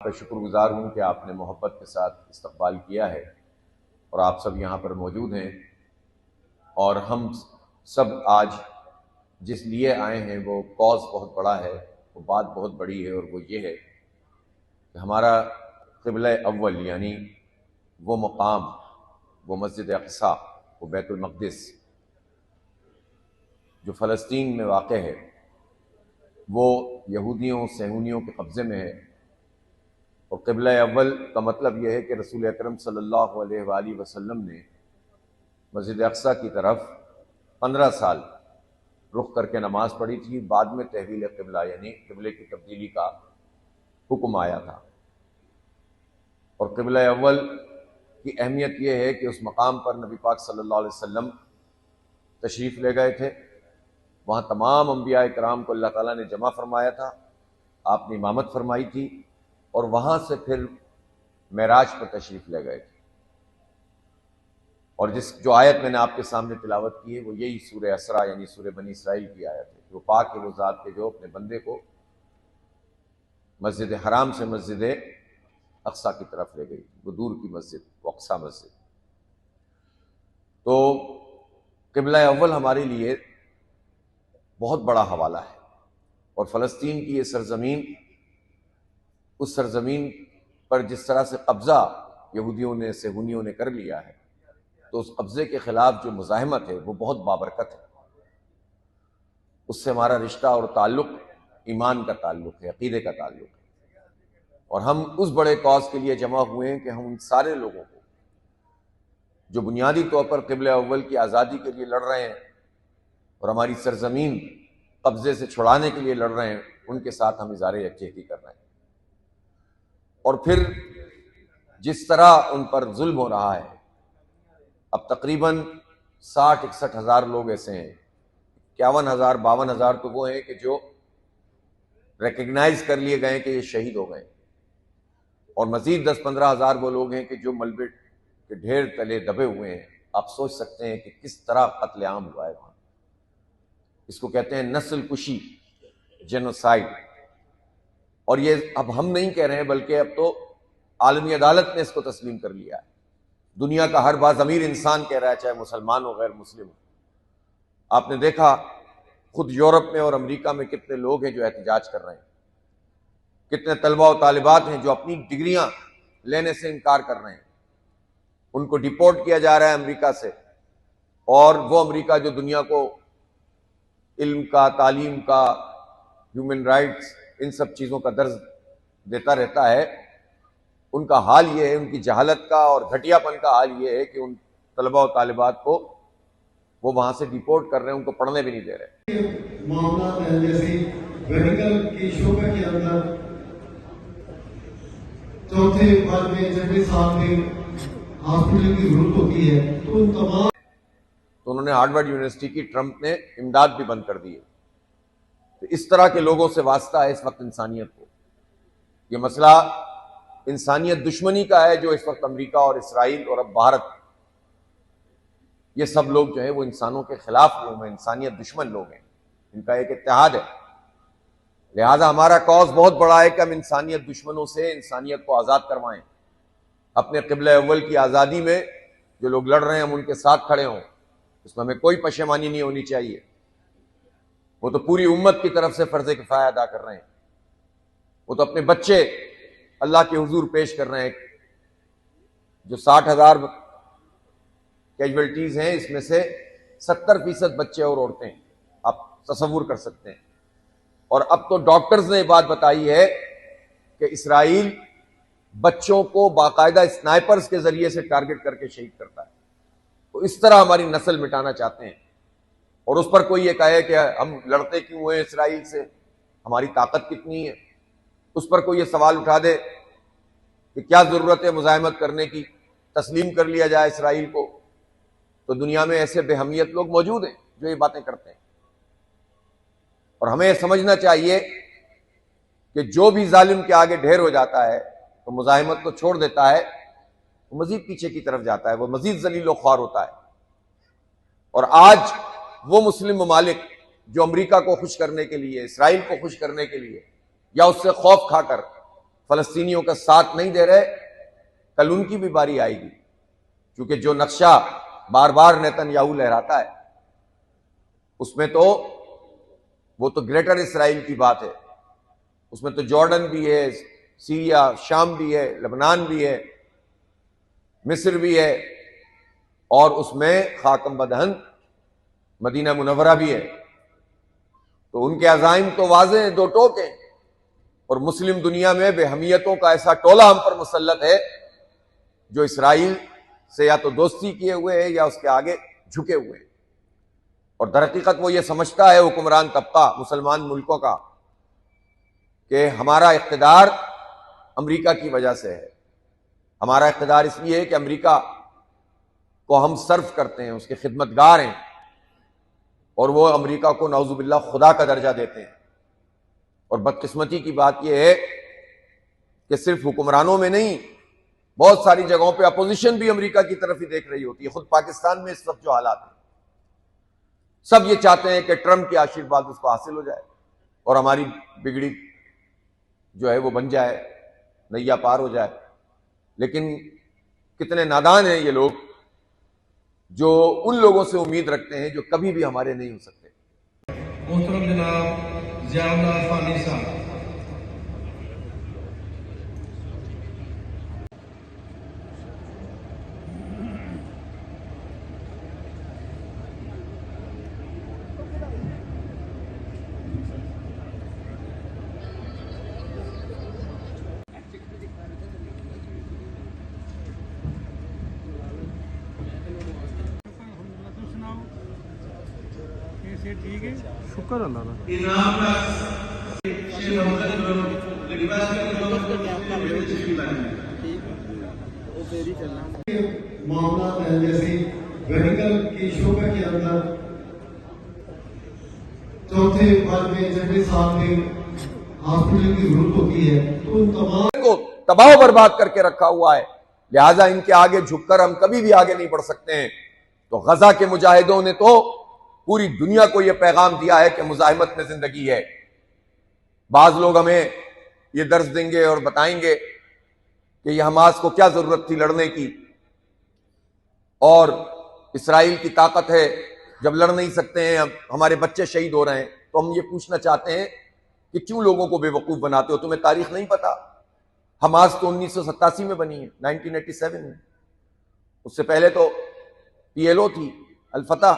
आपका शुक्रगुजार हूँ कि आपने मोहब्बत के साथ इस्तकबाल किया है और आप सब यहाँ पर मौजूद हैं। और हम सब आज जिस लिए आए हैं वो कॉज बहुत बड़ा है, वो बात बहुत बड़ी है, और वो ये है कि हमारा क़िबला अव्वल यानी वो मकाम, वो मस्जिद अक़सा, वो बैतुल मक़दिस जो फ़लस्तीन में वाक़ है, वो यहूदियों सहूनियों के कब्ज़े में है। और क़िबला अव्वल का मतलब यह है कि रसूल अकरम सल्लल्लाहु अलैहि वसल्लम ने मस्जिद अक़सा की तरफ 15 साल रुख करके नमाज पढ़ी थी। बाद में तहवील क़िबला यानी क़िबले की तब्दीली का हुक्म आया था। और क़िबला अव्वल की अहमियत यह है कि उस मकाम पर नबी पाक सल्लल्लाहु अलैहि वसल्लम तशरीफ़ ले गए थे। वहाँ तमाम अंबिया इकराम को अल्लाह ताला ने जमा फरमाया था, आपने इमामत फरमाई थी, और वहाँ से फिर मेराज पर तशरीफ़ ले गए थे। और जो आयत मैंने आपके सामने तिलावत की है वो यही सूरह असरा यानी सूरह बनी इसराइल की आयत है। वो पाक है वो ज़ात के जो अपने बंदे को मस्जिद हराम से मस्जिद अक़सा की तरफ ले गई, वो दूर की मस्जिद, वो अक़सा मस्जिद। तो क़िबला अव्वल हमारे लिए बहुत बड़ा हवाला है। और फ़लस्तीन की ये सरज़मीन, उस सरज़मीन पर जिस तरह से कब्ज़ा यहूदियों ने सहूनियों ने कर लिया है, तो उस कब्ज़े के ख़िलाफ़ जो मुज़ाहमत है वो बहुत बाबरकत है। उससे हमारा रिश्ता और ताल्लुक़ ईमान का ताल्लुक़ है, अक़ीदे का ताल्लुक़ है। और हम उस बड़े कॉज के लिए जमा हुए हैं कि हम उन सारे लोगों को जो बुनियादी तौर पर क़िबला अव्वल की आज़ादी के लिए लड़ रहे हैं और हमारी सरज़मीन कब्ज़े से छुड़ाने के लिए लड़ रहे हैं, उनके साथ हम इज़हार यकजहती कर रहे हैं। और फिर जिस तरह उन पर जुल्म हो रहा है, अब तकरीबन 60-61 हज़ार लोग ऐसे हैं, 51,000-52 हज़ार तो वो हैं कि जो रिकग्नाइज कर लिए गए कि ये शहीद हो गए, और मज़ीद 10-15 हज़ार वो लोग हैं कि जो मलबे के ढेर तले दबे हुए हैं। आप सोच सकते हैं कि किस तरह कत्लेआम हुआ है वहाँ। इसको कहते हैं नस्ल कुशी, जेनोसाइड। और ये अब हम नहीं कह रहे हैं, बल्कि अब तो आलमी अदालत ने इसको तस्लीम कर लिया है। दुनिया का हर बाज़मीर इंसान कह रहा है, चाहे मुसलमान हो गैर मुस्लिम हो। आपने देखा खुद यूरोप में और अमेरिका में कितने लोग हैं जो एहतजाज कर रहे हैं, कितने तलबा और तालिबात हैं जो अपनी डिग्रियां लेने से इनकार कर रहे हैं। उनको डिपोर्ट किया जा रहा है अमेरिका से, और वो अमेरिका जो दुनिया को इल्म का, तालीम का, ह्यूमन राइट्स, इन सब चीज़ों का दर्ज देता रहता है, उनका हाल ये है, उनकी जहालत का और घटियापन का हाल ये है कि उन तलबा और तालिबात को वो वहां से डिपोर्ट कर रहे हैं, उनको पढ़ने भी नहीं दे रहे। मामला है जैसे मेडिकल की शोबे के अंदर चौथे वर्ग में, छठे साल में हॉस्पिटल की जरूरत होती है, तो उन तमाम तो उन्होंने हार्वर्ड यूनिवर्सिटी की ट्रंप ने इमदाद भी बंद कर दी है। तो इस तरह के लोगों से वास्ता है इस वक्त इंसानियत को। ये मसला इंसानियत दुश्मनी का है जो इस वक्त अमेरिका और इसराइल और अब भारत, ये सब लोग जो है वो इंसानों के खिलाफ लोग हैं, इंसानियत दुश्मन लोग हैं, इनका एक इत्तेहाद है। लिहाजा हमारा कॉज बहुत बड़ा है कि हम इंसानियत दुश्मनों से इंसानियत को आज़ाद करवाएं। अपने क़िबला अव्वल की आज़ादी में जो लोग लड़ रहे हैं हम उनके साथ खड़े हों, इसमें हमें कोई पशेमानी नहीं होनी चाहिए। वो तो पूरी उम्मत की तरफ से फ़र्ज़ किफ़ाया अदा कर रहे हैं, वो तो अपने बच्चे अल्लाह के हुजूर पेश कर रहे हैं। जो 60,000 कैजुअल्टीज़ हैं, इसमें से 70% बच्चे और औरतें हैं, आप तसव्वुर कर सकते हैं। और अब तो डॉक्टर्स ने बात बताई है कि इसराइल बच्चों को बाकायदा स्नाइपर्स के जरिए से टारगेट करके शहीद करता है। तो इस तरह हमारी नस्ल मिटाना चाहते हैं। और उस पर कोई ये कहे कि हम लड़ते क्यों हैं इसराइल से, हमारी ताकत कितनी है, उस पर कोई ये सवाल उठा दे कि क्या जरूरत है मुज़ाहमत करने की, तस्लीम कर लिया जाए इसराइल को, तो दुनिया में ऐसे बेहमियत लोग मौजूद हैं जो ये बातें करते हैं। और हमें समझना चाहिए कि जो भी जालिम के आगे ढेर हो जाता है तो मुज़ाहिमत को छोड़ देता है, वो मजीद पीछे की तरफ जाता है, वो मजीद जलील ख्वार होता है। और आज वो मुस्लिम ममालिक जो अमेरिका को खुश करने के लिए, इसराइल को खुश करने के लिए या उससे खौफ खाकर फलस्तीनियों का साथ नहीं दे रहे, कल उनकी भी बारी आएगी। क्योंकि जो नक्शा बार बार नेतन्याहू लहराता है उसमें तो वो तो ग्रेटर इसराइल की बात है, उसमें तो जॉर्डन भी है, सीरिया शाम भी है, लेबनान भी है, मिस्र भी है, और उसमें खाकम बदहन मदीना मुनव्वरा भी है। तो उनके अज़ाइम तो वाज़े हैं, दो टोक हैं। और मुस्लिम दुनिया में बेहमियतों का ऐसा टोला हम पर मुसल्लत है जो इसराइल से या तो दोस्ती किए हुए है या उसके आगे झुके हुए हैं। और दरहकीकत वो ये समझता है हुक्मरान तबका मुसलमान मुल्कों का कि हमारा इख्तिदार अमेरिका की वजह से है। हमारा इख्तिदार इसलिए है कि अमेरिका को हम सर्व करते हैं, उसके खिदमतगार हैं, और वो अमेरिका को नाउजुबिल्लाह खुदा का दर्जा देते हैं। और बदकिस्मती की बात यह है कि सिर्फ हुक्मरानों में नहीं, बहुत सारी जगहों पे अपोजिशन भी अमेरिका की तरफ ही देख रही होती है। खुद पाकिस्तान में इस वक्त जो हालात है, सब ये चाहते हैं कि ट्रंप के आशीर्वाद उसको हासिल हो जाए और हमारी बिगड़ी जो है वो बन जाए, नैया पार हो जाए। लेकिन कितने नादान हैं ये लोग जो उन लोगों से उम्मीद रखते हैं जो कभी भी हमारे नहीं हो सकते। मोहतरम जनाब ज़ियाउल्लाह फानी साहब, ठीक है, शुक्र अल्लाह का। इनाम का शेख मोहम्मद रिक्वेस्ट मामला है, जैसे मेडिकल की शोबे के अंदर चौथे पांचवें छठे साल में हॉस्पिटल की जरूरत होती है, तो उन तमाम को तबाह बर्बाद करके रखा हुआ है। लिहाजा इनके आगे झुककर हम कभी भी आगे नहीं बढ़ सकते हैं। तो गजा के मुजाहिदों ने तो पूरी दुनिया को यह पैगाम दिया है कि मुजाहिमत में जिंदगी है। बाज लोग हमें ये दर्ज देंगे और बताएंगे कि यह हमास को क्या जरूरत थी लड़ने की, और इसराइल की ताकत है जब लड़ नहीं सकते हैं, अब हमारे बच्चे शहीद हो रहे हैं। तो हम ये पूछना चाहते हैं कि क्यों लोगों को बेवकूफ बनाते हो? तुम्हें तारीख नहीं पता? हमास तो 1987 में बनी है, 1987 में। उससे पहले तो PLO थी, अल फतह,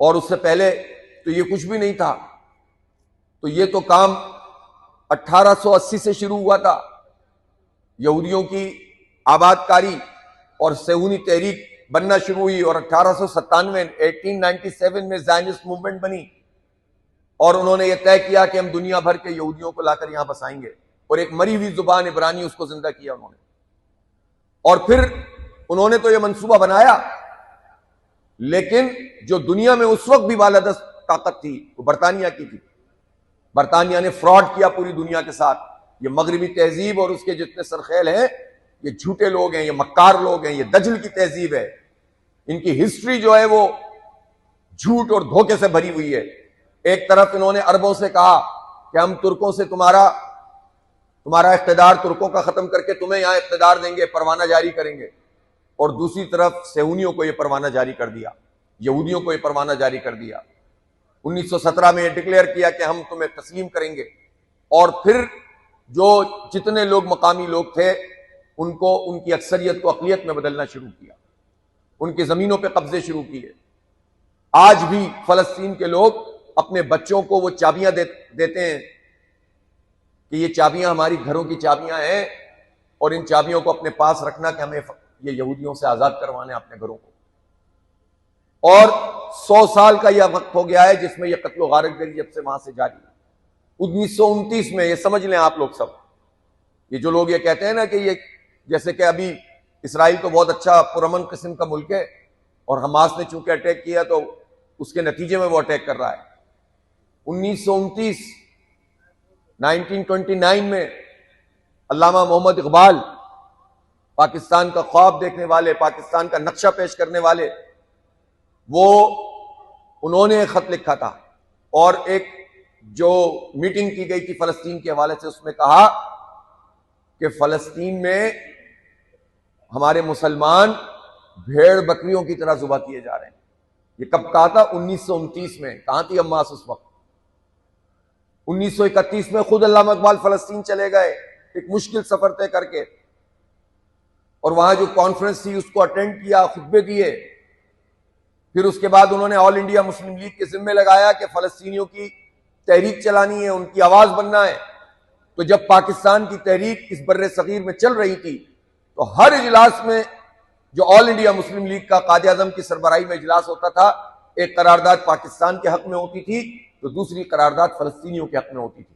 और उससे पहले तो ये कुछ भी नहीं था। तो ये तो काम 1880 से शुरू हुआ था। यहूदियों की आबादकारी और सेहूनी तहरीक बनना शुरू हुई, और 1897 में ज़ायनिस्ट मूवमेंट बनी, और उन्होंने ये तय किया कि हम दुनिया भर के यहूदियों को लाकर यहां बसाएंगे, और एक मरी हुई जुबान इब्रानी उसको जिंदा किया उन्होंने। और फिर उन्होंने तो यह मंसूबा बनाया, लेकिन जो दुनिया में उस वक्त भी बालादस्त ताकत थी वो बरतानिया की थी। बरतानिया ने फ्रॉड किया पूरी दुनिया के साथ। ये मगरबी तहजीब और उसके जितने सरखेल हैं, ये झूठे लोग हैं, ये मक्कार लोग हैं, ये दजल की तहजीब है। इनकी हिस्ट्री जो है वो झूठ और धोखे से भरी हुई है। एक तरफ इन्होंने अरबों से कहा कि हम तुर्कों से तुम्हारा इख्तिदार तुर्कों का खत्म करके तुम्हें यहां इख्तिदार देंगे, परवाना जारी करेंगे, और दूसरी तरफ सेहूनियों को यह परवाना जारी कर दिया, यहूदियों को यह परवाना जारी कर दिया। 1917 में यह डिक्लेयर किया कि हम तुम्हें तस्लीम करेंगे, और फिर जो जितने लोग मकामी लोग थे उनको उनकी अक्सरियत को अक़लियत में बदलना शुरू किया, उनकी जमीनों पे कब्जे शुरू किए। आज भी फलस्तीन के लोग अपने बच्चों को वो चाबियां देते हैं कि ये चाबियां हमारी घरों की चाबियां हैं, और इन चाबियों को अपने पास रखना कि हमें ये यहूदियों से आजाद करवाने अपने घरों को। और 100 साल का यह वक्त हो गया है जिसमें यह कत्लो गारतगरी जब से वहां से जारी है। 1929 में, ये समझ लें आप लोग सब, ये जो लोग ये कहते हैं ना कि ये जैसे कि अभी इसराइल तो बहुत अच्छा पुरअमन किस्म का मुल्क है, और हमास ने चूंकि अटैक किया तो उसके नतीजे में वो अटैक कर रहा है। 1929 में अल्लामा मोहम्मद इकबाल, पाकिस्तान का ख्वाब देखने वाले, पाकिस्तान का नक्शा पेश करने वाले, वो उन्होंने एक खत लिखा था, और एक जो मीटिंग की गई थी फलस्तीन के हवाले से उसमें कहा कि फलस्तीन में हमारे मुसलमान भेड़ बकरियों की तरह जुबा किए जा रहे हैं। ये कब कहा था? 1929 में। कहां थी अम्मास उस वक्त? 1931 में खुद अल्लामा इकबाल फलस्तीन चले गए, एक मुश्किल सफर तय करके, और वहां जो कॉन्फ्रेंस थी उसको अटेंड किया, खुतबे दिए। फिर उसके बाद उन्होंने ऑल इंडिया मुस्लिम लीग के जिम्मे लगाया कि फलस्तीनियों की तहरीक चलानी है, उनकी आवाज बनना है। तो जब पाकिस्तान की तहरीक इस बर्रे सगीर में चल रही थी तो हर इजलास में जो ऑल इंडिया मुस्लिम लीग का कायदे आजम की सरबराही में इजलास होता था, एक करारदाद पाकिस्तान के हक में होती थी तो दूसरी करारदाद फलस्तीनियों के हक में होती थी।